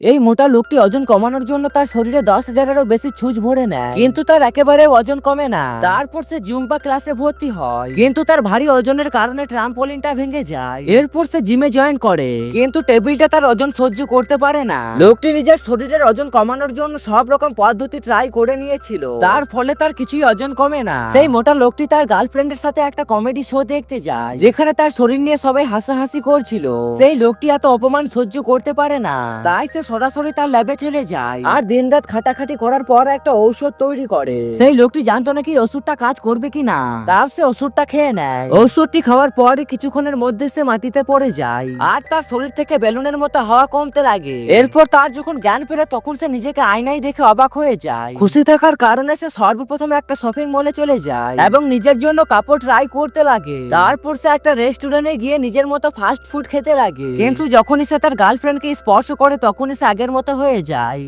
এই মোটা লোকটি ওজন কমানোর জন্য তার শরীরে 10,000-এরও বেশি ছুঁচ ভরে নেয়, কিন্তু তার একেবারে ওজন কমে না। তারপর সে জুম্বা ক্লাসে ভর্তি হয়, কিন্তু তার ভারী ওজনের কারণে ট্রাম্পোলিনটা ভেঙে যায়। এরপর সে জিমে জয়েন করে, কিন্তু টেবিলটা তার ওজন সহ্য করতে পারে না। লোকটি নিজের শরীরের ওজন কমানোর জন্য সব রকম পদ্ধতি ট্রাই করে নিয়েছিল, তার ফলে তার কিছুই ওজন কমে না। সেই মোটা লোকটি তার গার্লফ্রেন্ডের সাথে একটা কমেডি শো দেখতে যায়, যেখানে তার শরীর নিয়ে সবাই হাসাহাসি করছিল। সেই লোকটি এত অপমান সহ্য করতে পারে না, তাই সে সরাসরি তার ল্যাবে চলে যায় আর দিনরাত খাটাখাটি করার পর একটা ঔষধ তৈরি করে। সেই লোকটি জানতো নাকি ওষুধটা কাজ করবে কিনা, তাও সে ওষুধটা খেয়ে নেয়। ওষুধটি খাওয়ার পরে কিছুক্ষণের মধ্যে সে মাটিতে পড়ে যায় আর তার শরীর থেকে বেলুনের মতো হাওয়া কমতে লাগে। এরপর তার যখন জ্ঞান ফেরে তখন সে নিজেকে আয়নায় দেখে অবাক হয়ে যায়। খুশি থাকার কারণে সে সর্বপ্রথম একটা শপিং মলে চলে যায় এবং নিজের জন্য কাপড় ট্রাই করতে লাগে। তারপর সে একটা রেস্টুরেন্টে গিয়ে নিজের মতো ফাস্ট ফুড খেতে লাগে, কিন্তু যখনই সে তার গার্লফ্রেন্ডকে স্পর্শ করে তখনই সে আগের মতো হয়ে যায়।